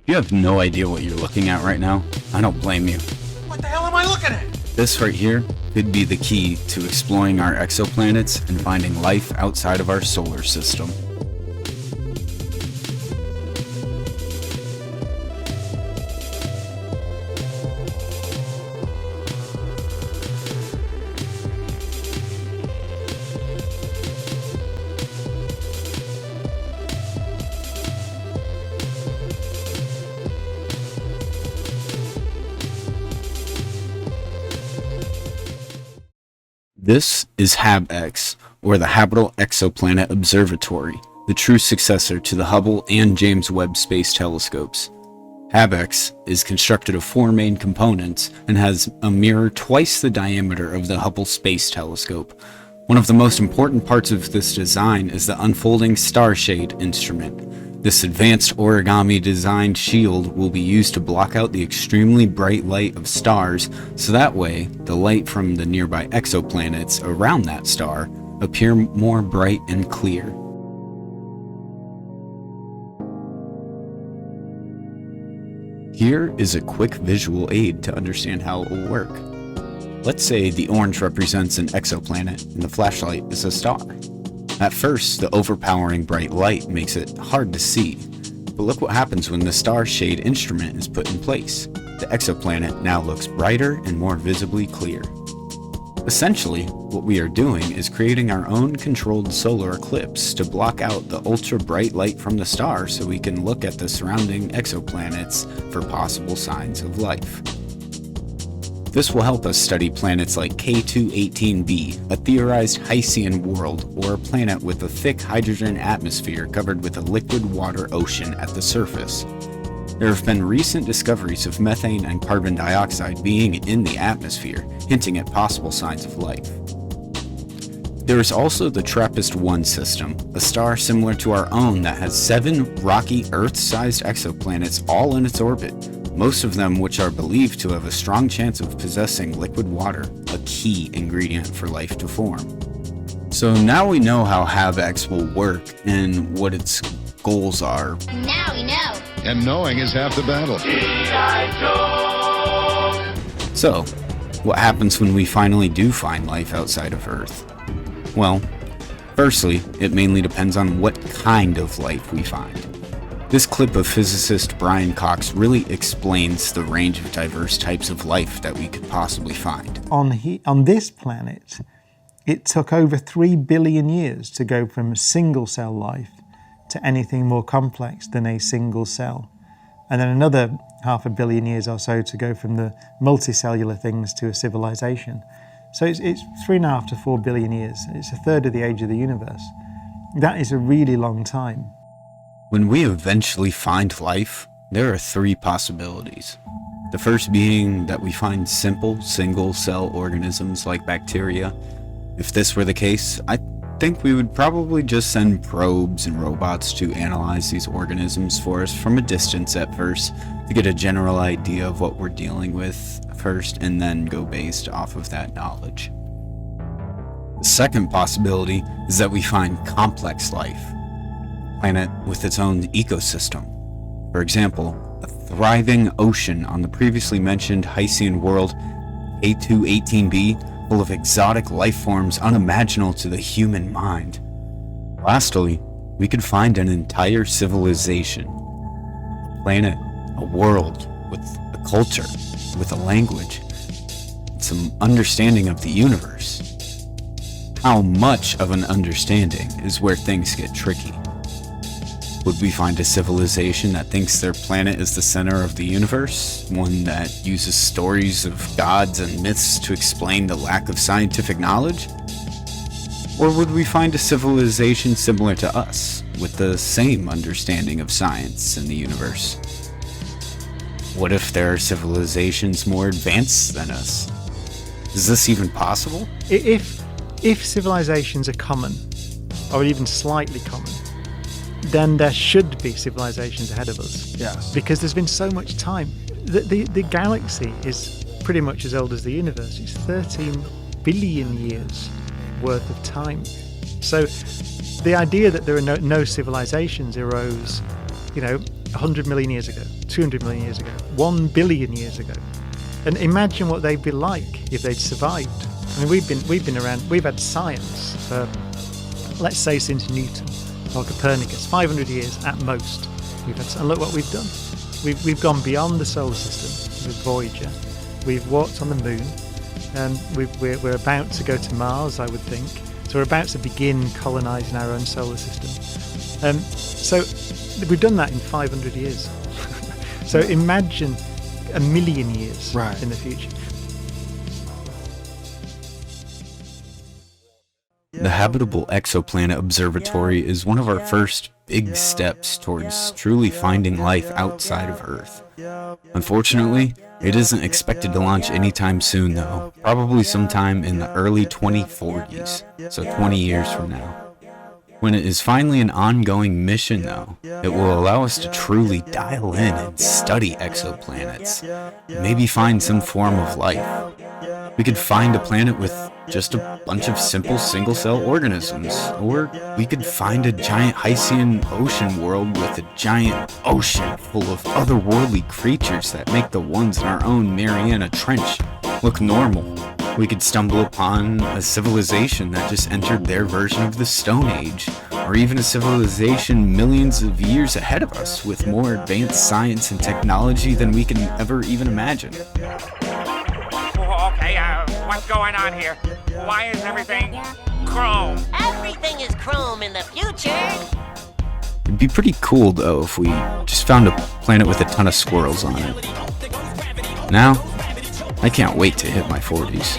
you have no idea what you're looking at right now, I don't blame you. What the hell am I looking at? This right here could be the key to exploring our exoplanets and finding life outside of our solar system. This is HabEx, or the Habitable Exoplanet Observatory, the true successor to the Hubble and James Webb Space Telescopes. HabEx is constructed of 4 main components and has a mirror twice the diameter of the Hubble Space Telescope. One of the most important parts of this design is the unfolding star shade instrument. This advanced origami-designed shield will be used to block out the extremely bright light of stars, so that way, the light from the nearby exoplanets around that star appear more bright and clear. Here is a quick visual aid to understand how it will work. Let's say the orange represents an exoplanet and the flashlight is a star. At first, the overpowering bright light makes it hard to see, but look what happens when the star shade instrument is put in place. The exoplanet now looks brighter and more visibly clear. Essentially, what we are doing is creating our own controlled solar eclipse to block out the ultra bright light from the star so we can look at the surrounding exoplanets for possible signs of life. This will help us study planets like K2-18b, a theorized Hycean world, or a planet with a thick hydrogen atmosphere covered with a liquid water ocean at the surface. There have been recent discoveries of methane and carbon dioxide being in the atmosphere, hinting at possible signs of life. There is also the TRAPPIST-1 system, a star similar to our own that has 7 rocky Earth-sized exoplanets all in its orbit, most of them which are believed to have a strong chance of possessing liquid water, a key ingredient for life to form. So now we know how HabEx will work and what its goals are. Now we know. And knowing is half the battle. So, what happens when we finally do find life outside of Earth? Well, firstly, it mainly depends on what kind of life we find. This clip of physicist Brian Cox really explains the range of diverse types of life that we could possibly find. On this planet, it took over 3 billion years to go from single cell life to anything more complex than a single cell. And then another 500 million years or so to go from the multicellular things to a civilization. So it's 3.5 to 4 billion years. It's a third of the age of the universe. That is a really long time. When we eventually find life, there are 3 possibilities. The first being that we find simple single-cell organisms like bacteria. If this were the case, I think we would probably just send probes and robots to analyze these organisms for us from a distance at first to get a general idea of what we're dealing with first and then go based off of that knowledge. The second possibility is that we find complex life. Planet with its own ecosystem. For example, a thriving ocean on the previously mentioned Hycean world K2-18b, full of exotic life forms unimaginable to the human mind. Lastly, we could find an entire civilization. A planet, a world, with a culture, with a language, some understanding of the universe. How much of an understanding is where things get tricky. Would we find a civilization that thinks their planet is the center of the universe? One that uses stories of gods and myths to explain the lack of scientific knowledge? Or would we find a civilization similar to us, with the same understanding of science and the universe? What if there are civilizations more advanced than us? Is this even possible? If civilizations are common, or even slightly common, then there should be civilizations ahead of us. Yes. Because there's been so much time. The galaxy is pretty much as old as the universe. It's 13 billion years worth of time. So the idea that there are no civilizations arose, 100 million years ago, 200 million years ago, 1 billion years ago. And imagine what they'd be like if they'd survived. I mean, we've been around, we've had science for, let's say, since Newton or Copernicus, 500 years at most. And look what we've done. We've gone beyond the solar system with Voyager. We've walked on the moon, and we're about to go to Mars, I would think. So we're about to begin colonising our own solar system. So we've done that in 500 years. So imagine a million years in the future. The Habitable Exoplanet Observatory is one of our first big steps towards truly finding life outside of Earth. Unfortunately, it isn't expected to launch anytime soon though, probably sometime in the early 2040s, so 20 years from now. When it is finally an ongoing mission though, it will allow us to truly dial in and study exoplanets, and maybe find some form of life. We could find a planet with just a bunch of simple single-cell organisms, or we could find a giant Hycean ocean world with a giant ocean full of otherworldly creatures that make the ones in our own Mariana Trench look normal. We could stumble upon a civilization that just entered their version of the Stone Age, or even a civilization millions of years ahead of us with more advanced science and technology than we can ever even imagine. Okay, what's going on here? Why is everything chrome? Everything is chrome in the future. It'd be pretty cool though if we just found a planet with a ton of squirrels on it. Now, I can't wait to hit my 40s.